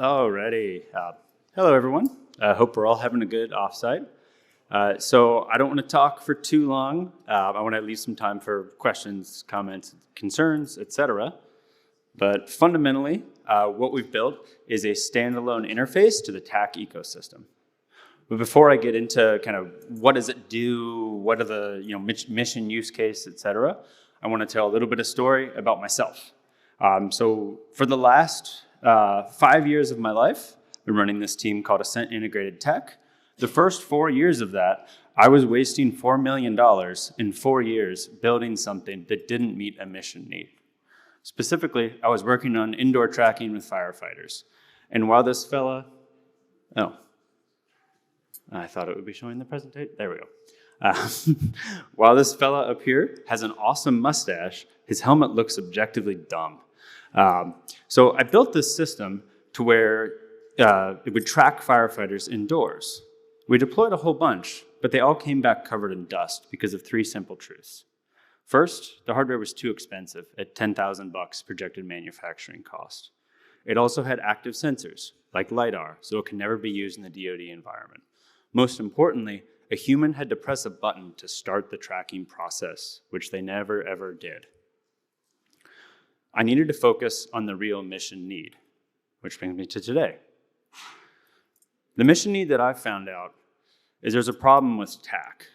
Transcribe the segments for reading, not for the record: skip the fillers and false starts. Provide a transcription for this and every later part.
Alrighty. Hello, everyone. I hope we're all having a good offsite. So I don't want to talk for too long. I want to leave some time for questions, comments, concerns, etc. But fundamentally, what we've built is a standalone interface to the TAK ecosystem. But before I get into kind of what does it do, what are the mission use case, etc., I want to tell a little bit of story about myself. So for the last 5 years of my life, I've been running this team called Ascent Integrated Tech. The first 4 years of that, I was wasting $4 million in 4 years building something that didn't meet a mission need. Specifically, I was working on indoor tracking with firefighters. And while this fella, I thought it would be showing the presentation. There we go. While this fella up here has an awesome mustache, his helmet looks objectively dumb. So I built this system to where it would track firefighters indoors. We deployed a whole bunch, but they all came back covered in dust because of 3 simple truths. First, the hardware was too expensive at $10,000 projected manufacturing cost. It also had active sensors, like LiDAR, so it can never be used in the DoD environment. Most importantly, a human had to press a button to start the tracking process, which they never ever did. I needed to focus on the real mission need, which brings me to today. The mission need that I found out is there's a problem with TAK.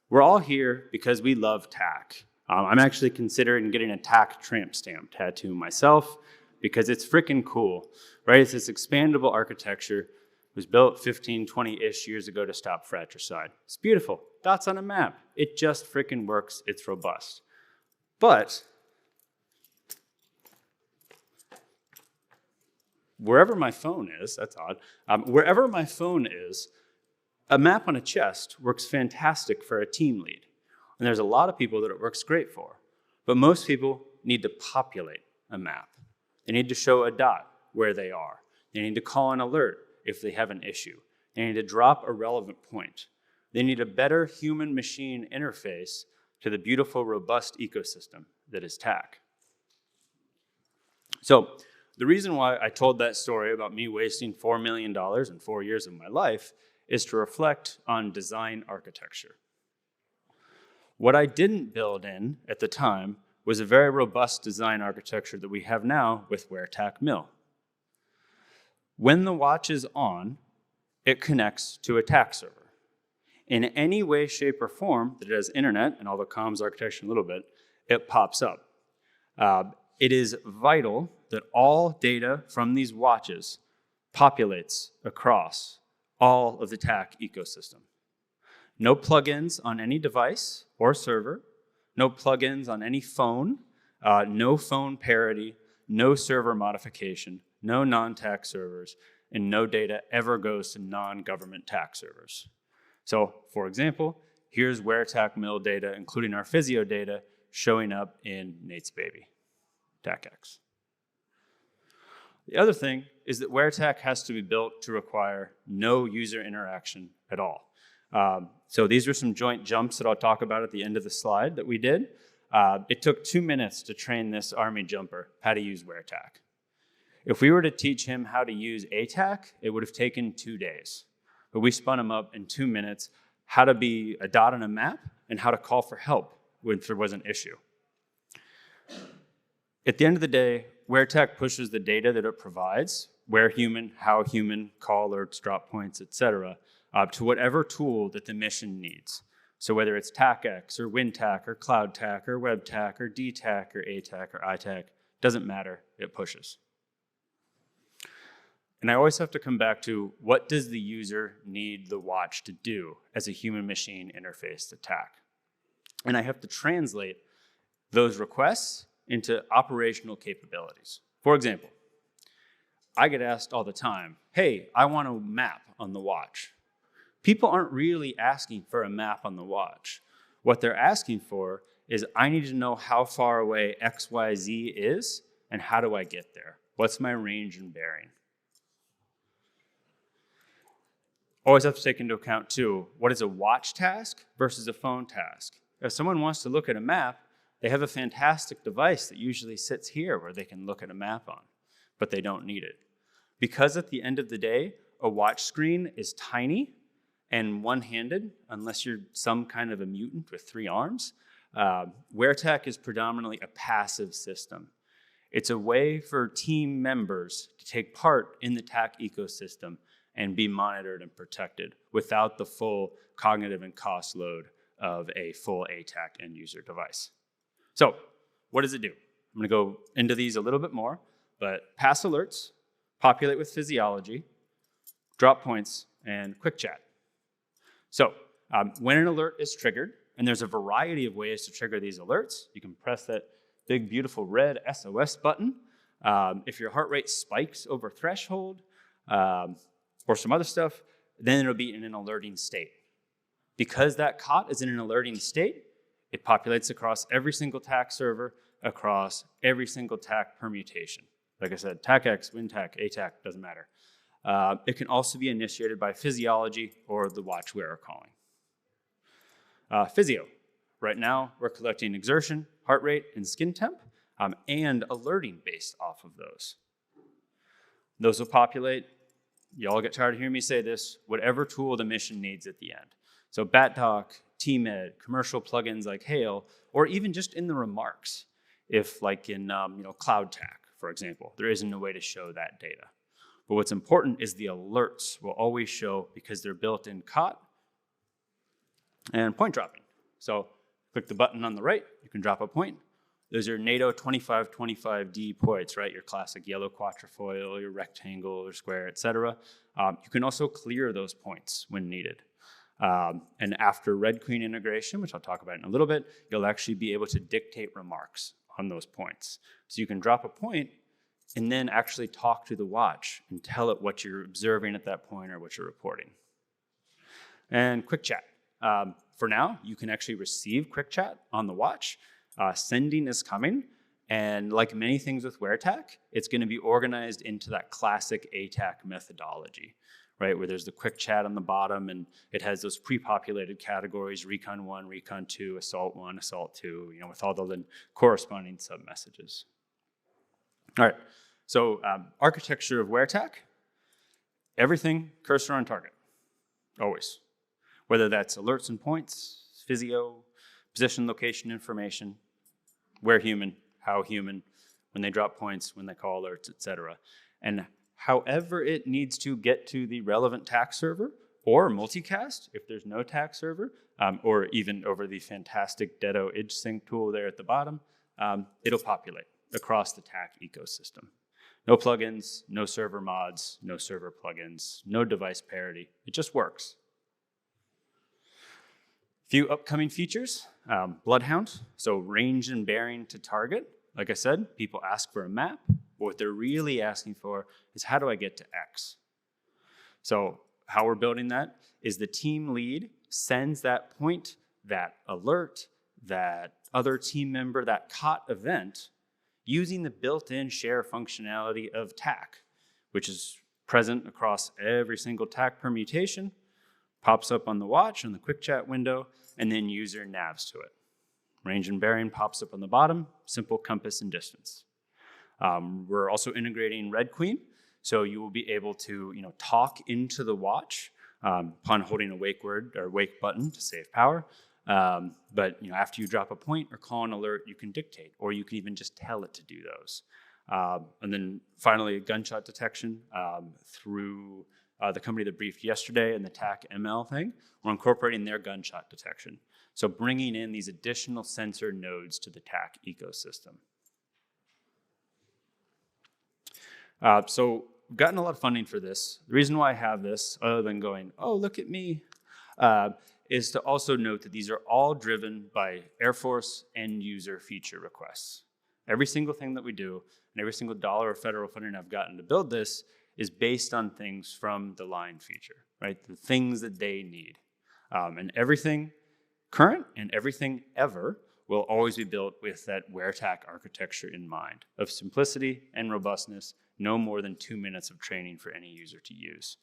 We're all here because we love TAK. I'm actually considering getting a TAK tramp stamp tattoo myself because it's freaking cool, right? It's this expandable architecture. It was built 15, 20-ish years ago to stop fratricide. It's beautiful. Dots on a map. It just freaking works. It's robust. But wherever my phone is, that's odd, wherever my phone is, a map on a chest works fantastic for a team lead. And there's a lot of people that it works great for. But most people need to populate a map. They need to show a dot where they are. They need to call an alert if they have an issue. They need to drop a relevant point. They need a better human-machine interface to the beautiful, robust ecosystem that is TAK. So the reason why I told that story about me wasting $4 million in 4 years of my life is to reflect on design architecture. What I didn't build in at the time was a very robust design architecture that we have now with WearTAK Mill. When the watch is on, it connects to a TAK server. In any way, shape, or form that it has internet, and all the comms architecture in a little bit, it pops up. It is vital that all data from these watches populates across all of the TAK ecosystem. No plugins on any device or server, no plugins on any phone, no phone parity, no server modification, no non-TAK servers, and no data ever goes to non-government TAK servers. So, for example, here's WearTAK Mill data, including our physio data, showing up in Nate's baby, TAKX. The other thing is that WearTAK has to be built to require no user interaction at all. So these are some joint jumps that I'll talk about at the end of the slide that we did. It took 2 minutes to train this Army jumper how to use WearTAK. If we were to teach him how to use ATAK, it would have taken 2 days. But we spun him up in 2 minutes how to be a dot on a map and how to call for help when there was an issue. At the end of the day, WearTAK pushes the data that it provides, where human, how human, call alerts, drop points, etc., to whatever tool that the mission needs. So whether it's TAKX or WinTAK or CloudTAK or WebTAK or DTAK or ATAK or ITAK, doesn't matter, it pushes. And I always have to come back to what does the user need the watch to do as a human-machine interface to TAK? And I have to translate those requests into operational capabilities. For example, I get asked all the time, hey, I want a map on the watch. People aren't really asking for a map on the watch. What they're asking for is I need to know how far away XYZ is and how do I get there? What's my range and bearing? Always have to take into account too, what is a watch task versus a phone task? If someone wants to look at a map, they have a fantastic device that usually sits here where they can look at a map on, but they don't need it. Because at the end of the day, a watch screen is tiny and one-handed, unless you're some kind of a mutant with 3 arms, WearTAK is predominantly a passive system. It's a way for team members to take part in the TAK ecosystem and be monitored and protected without the full cognitive and cost load of a full ATAK end user device. So what does it do? I'm going to go into these a little bit more, but pass alerts, populate with physiology, drop points, and quick chat. So when an alert is triggered, and there's a variety of ways to trigger these alerts, you can press that big, beautiful red SOS button. If your heart rate spikes over threshold or some other stuff, then it'll be in an alerting state. Because that cot is in an alerting state, it populates across every single TAK server, across every single TAK permutation. Like I said, TAKX, WinTAK, ATAK, doesn't matter. It can also be initiated by physiology or the watch wearer calling. Physio. Right now, we're collecting exertion, heart rate, and skin temp, and alerting based off of those. Those will populate. You all get tired of hearing me say this, whatever tool the mission needs at the end. So BatDoc, TMed, commercial plugins like Hail, or even just in the remarks, if like in CloudTAK, for example, there isn't a way to show that data. But what's important is the alerts will always show because they're built in COT and point dropping. So click the button on the right, you can drop a point. Those are NATO 2525D points, right? Your classic yellow quatrefoil, your rectangle or square, etc. You can also clear those points when needed. And after Red Queen integration, which I'll talk about in a little bit, you'll actually be able to dictate remarks on those points. So you can drop a point and then actually talk to the watch and tell it what you're observing at that point or what you're reporting. And quick chat. For now, you can actually receive quick chat on the watch. Sending is coming, and like many things with WearTAK, it's going to be organized into that classic ATAK methodology, right? Where there's the quick chat on the bottom, and it has those pre-populated categories: Recon 1, Recon 2, Assault 1, Assault 2, with all the corresponding sub-messages. All right, so architecture of WearTAK, everything cursor on target, always. Whether that's alerts and points, physio, position, location, information, where human, how human, when they drop points, when they call alerts, etc. And however it needs to get to the relevant TAK server or multicast, if there's no TAK server, or even over the fantastic Ditto Edge Sync tool there at the bottom, it'll populate across the TAK ecosystem. No plugins, no server mods, no server plugins, no device parity. It just works. Few upcoming features, Bloodhound, so range and bearing to target. Like I said, people ask for a map, but what they're really asking for is how do I get to X? So how we're building that is the team lead sends that point, that alert, that other team member, that COT event, using the built-in share functionality of TAK, which is present across every single TAK permutation, pops up on the watch on the quick chat window, and then user navs to it. Range and bearing pops up on the bottom, simple compass and distance. We're also integrating Red Queen, so you will be able to talk into the watch upon holding a wake word or wake button to save power. But after you drop a point or call an alert, you can dictate, or you can even just tell it to do those. And then finally, gunshot detection through the company that briefed yesterday and the TAK ML thing. We're incorporating their gunshot detection. So bringing in these additional sensor nodes to the TAK ecosystem. So we've gotten a lot of funding for this. The reason why I have this, other than going, oh, look at me, is to also note that these are all driven by Air Force end user feature requests. Every single thing that we do and every single dollar of federal funding I've gotten to build this is based on things from the line feature, right? The things that they need. And everything current and everything ever will always be built with that WearTAK architecture in mind of simplicity and robustness, no more than 2 minutes of training for any user to use.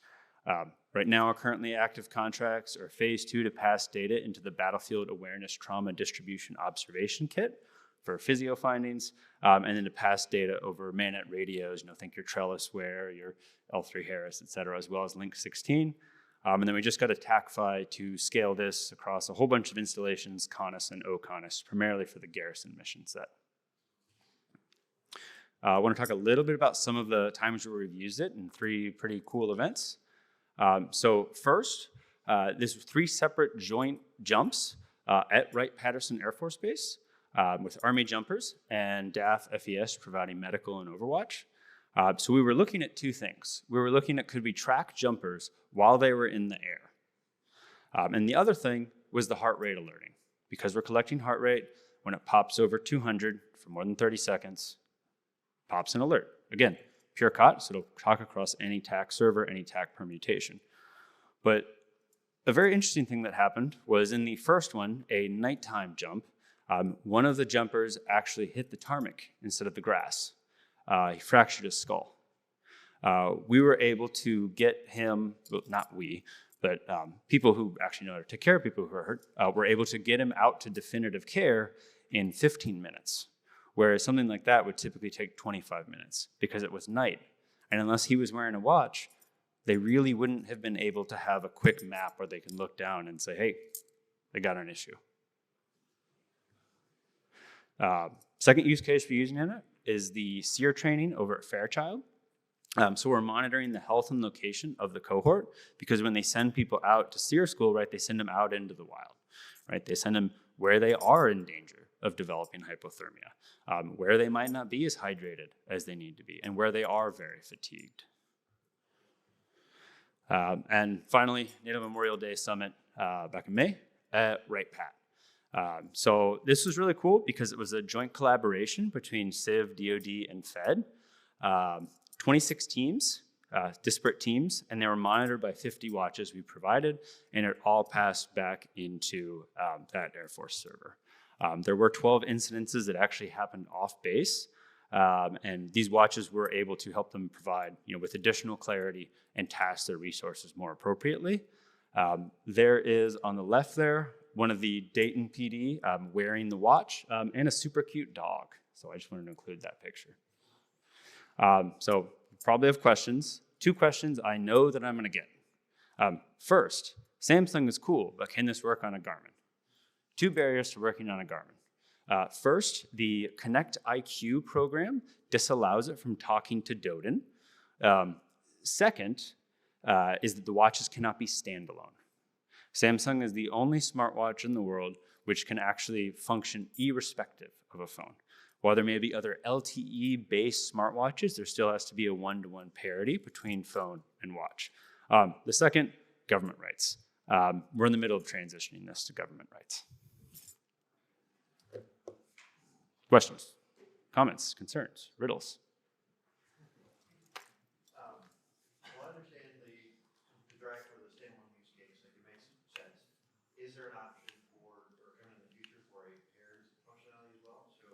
Right now, our currently active contracts are phase 2 to pass data into the Battlefield Awareness Trauma Distribution Observation Kit for physio findings, and then to pass data over MANET radios, think your Trellis Wear, your L3 Harris, et cetera, as well as Link 16. And then we just got a TACFi to scale this across a whole bunch of installations, CONUS and OCONUS, primarily for the Garrison mission set. I want to talk a little bit about some of the times where we've used it in 3 pretty cool events. So first, this was 3 separate joint jumps at Wright-Patterson Air Force Base with Army jumpers and DAF FES providing medical and overwatch. So we were looking at 2 things. We were looking at, could we track jumpers while they were in the air? And the other thing was the heart rate alerting. Because we're collecting heart rate, when it pops over 200 for more than 30 seconds, pops an alert. Again, pure COT, so it'll talk across any TAC server, any TAC permutation. But a very interesting thing that happened was in the first one, a nighttime jump, one of the jumpers actually hit the tarmac instead of the grass. He fractured his skull. We were able to get him, well, not we, but people who actually know how to take care of people who are hurt, were able to get him out to definitive care in 15 minutes. Whereas something like that would typically take 25 minutes because it was night. And unless he was wearing a watch, they really wouldn't have been able to have a quick map where they can look down and say, hey, they got an issue. Second use case for using it is the SEER training over at Fairchild. So we're monitoring the health and location of the cohort because when they send people out to SEER school, right, they send them out into the wild, right? They send them where they are in danger of developing hypothermia, where they might not be as hydrated as they need to be, and where they are very fatigued. And finally, NATO Memorial Day Summit back in May at Wright-Pat. So this was really cool because it was a joint collaboration between Civ, DoD, and Fed. 26 teams, disparate teams, and they were monitored by 50 watches we provided, and it all passed back into that Air Force server. There were 12 incidences that actually happened off base, and these watches were able to help them provide, with additional clarity and task their resources more appropriately. There is on the left there, one of the Dayton PD wearing the watch and a super cute dog. So I just wanted to include that picture. So probably have questions. 2 questions I know that I'm gonna get. First, Samsung is cool, but can this work on a Garmin? 2 barriers to working on a Garmin. First, the Connect IQ program disallows it from talking to Doden. Second, is that the watches cannot be standalone. Samsung is the only smartwatch in the world which can actually function irrespective of a phone. While there may be other LTE-based smartwatches, there still has to be a 1-to-1 parity between phone and watch. The second, government rights. We're in the middle of transitioning this to government rights. Questions, comments, concerns, riddles? I understand the drive for the standalone use case, like it makes sense. Is there an option for, or coming in the future, for a paired functionality as well? So,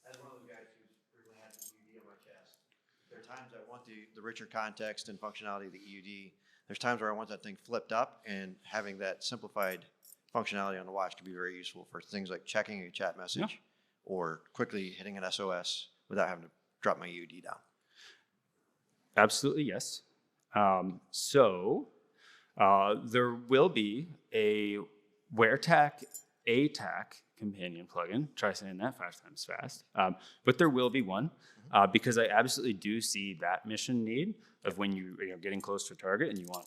as one of those guys who's frequently had the EUD on my chest, there are times I want the richer context and functionality of the EUD. There's times where I want that thing flipped up, and having that simplified functionality on the watch can be very useful for things like checking a chat message. Yeah. Or quickly hitting an SOS without having to drop my EUD down. Absolutely, yes. So there will be a WearTAK ATAK companion plugin. Try saying that 5 times fast. But there will be one because I absolutely do see that mission need of when you're getting close to a target and you want,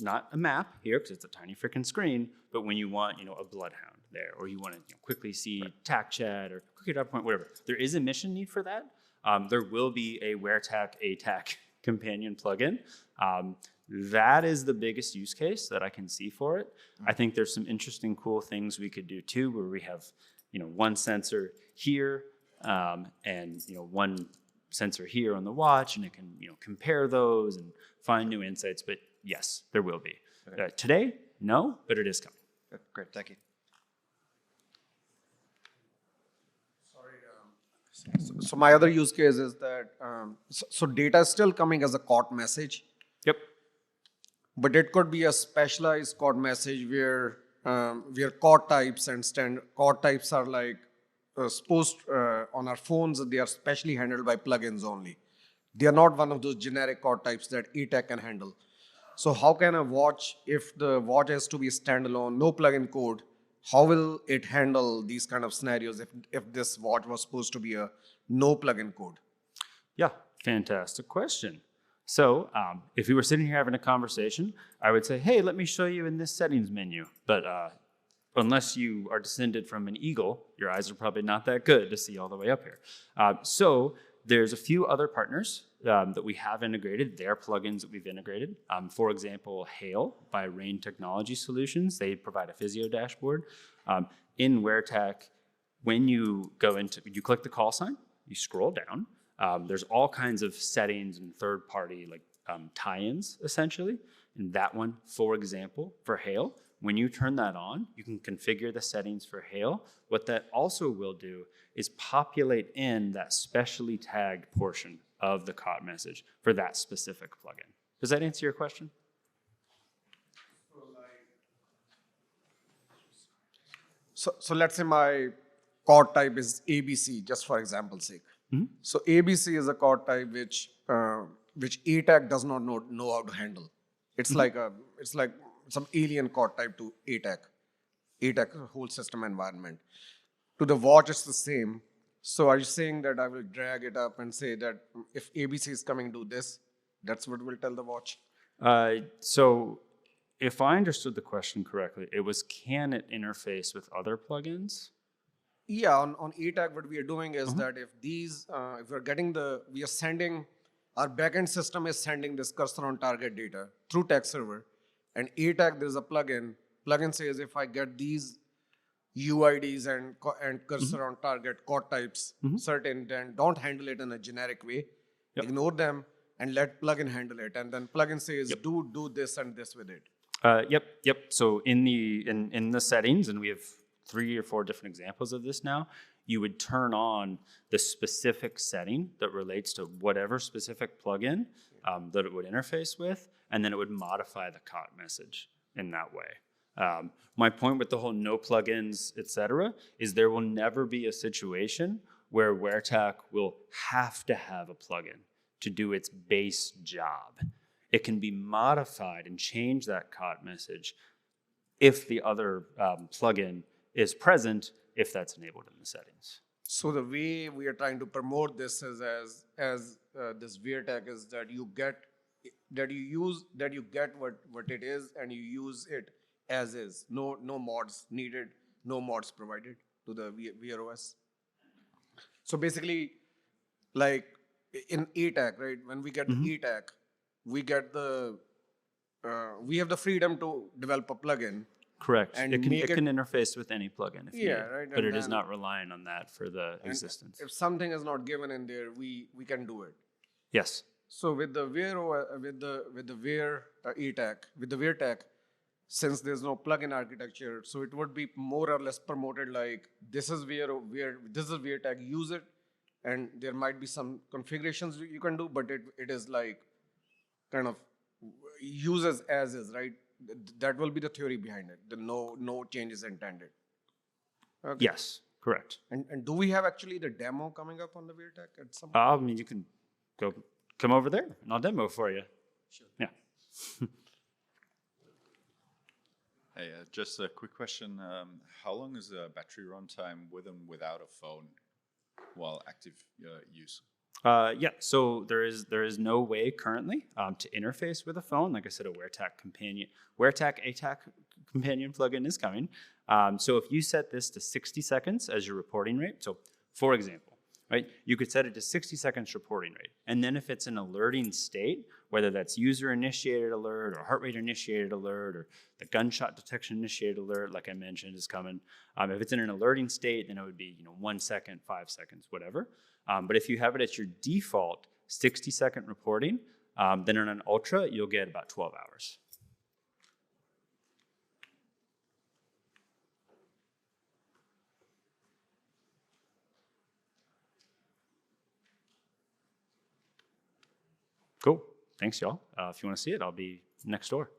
not a map here because it's a tiny freaking screen, but when you want, a bloodhound there, or you want to quickly see TAC chat or quick dot point, whatever. There is a mission need for that. There will be a WearTAK ATAK companion plugin. That is the biggest use case that I can see for it. I think there's some interesting, cool things we could do too, where we have, one sensor here and one sensor here on the watch, and it can compare those and find new insights. But yes, there will be. Okay. Today, no, but it is coming. Good. Great, thank you. So my other use case is that, so data is still coming as a COT message. Yep. But it could be a specialized COT message where COT types and COT types are like supposed on our phones, they are specially handled by plugins only. They are not one of those generic chord types that WearTAK can handle. So how can a watch, if the watch has to be standalone, no plugin code, how will it handle these kind of scenarios if this watch was supposed to be a no plugin code? Yeah, fantastic question. So if we were sitting here having a conversation, I would say, hey, let me show you in this settings menu. But unless you are descended from an eagle, your eyes are probably not that good to see all the way up here. So there's a few other partners that we have integrated, their plugins that we've integrated. For example, Hail by Rain Technology Solutions. They provide a physio dashboard. In WearTAK, when you go into, you click the call sign, you scroll down. There's all kinds of settings and third-party like tie-ins, essentially. And that one, for example, for Hail, when you turn that on, you can configure the settings for Hail. What that also will do is populate in that specially tagged portion of the COT message for that specific plugin. Does that answer your question? So let's say my chord type is ABC, just for example's sake. Mm-hmm. So ABC is a chord type which WearTAK does not know how to handle. It's Mm-hmm. like some alien chord type to WearTAK whole system environment. To the watch, it's the same. So are you saying that I will drag it up and say that if ABC is coming, do this? That's what will tell the watch? So if I understood the question correctly, it was, can it interface with other plugins? Yeah, on WearTAK, what we are doing is that if we're getting we are sending, our backend system is sending this cursor on target data through tech server, and WearTAK, there's a plugin says if I get these UIDs and cursor on target chord types certain, then don't handle it in a generic way. Yep. Ignore them and let plugin handle it. And then plugin says do this and this with it. Yep. So in the settings, and we have 3 or 4 different examples of this now, you would turn on the specific setting that relates to whatever specific plugin that it would interface with, and then it would modify the COT message in that way. My point with the whole no plugins, et cetera, is there will never be a situation where WearTAK will have to have a plugin to do its base job. It can be modified and change that COT message if the other plugin is present, if that's enabled in the settings. So the way we are trying to promote this is as this WearTAK is that you get what it is and you use it as is. No mods needed, no mods provided to the WearOS. So basically, like in WearTAK, right? When we get the WearTAK, we get we have the freedom to develop a plugin. Correct. And it can interface with any plugin if needed, right, but it is not relying on that for the existence. If something is not given in there, we can do it. Yes. So with the WearTAK, since there's no plugin architecture, so it would be more or less promoted like this is WearTAK, use it, and there might be some configurations you can do, but it is like kind of uses as is, right? That will be the theory behind it. The no changes intended. Okay. Yes, correct. And do we have actually the demo coming up on the WearTAK at some point? I mean, you can come over there and I'll demo for you. Sure. Yeah. Hey, just a quick question. How long is the battery runtime with and without a phone while active use? Yeah, so there is no way currently to interface with a phone. Like I said, a WearTAK ATAK companion plugin is coming. So if you set this to 60 seconds as your reporting rate, so for example, right, you could set it to 60 seconds reporting rate. And then if it's an alerting state, whether that's user-initiated alert or heart rate-initiated alert or the gunshot detection-initiated alert, like I mentioned, is coming. If it's in an alerting state, then it would be 1 second, 5 seconds, whatever. But if you have it at your default 60-second reporting, then on an Ultra, you'll get about 12 hours. Cool. Thanks, y'all. If you want to see it, I'll be next door.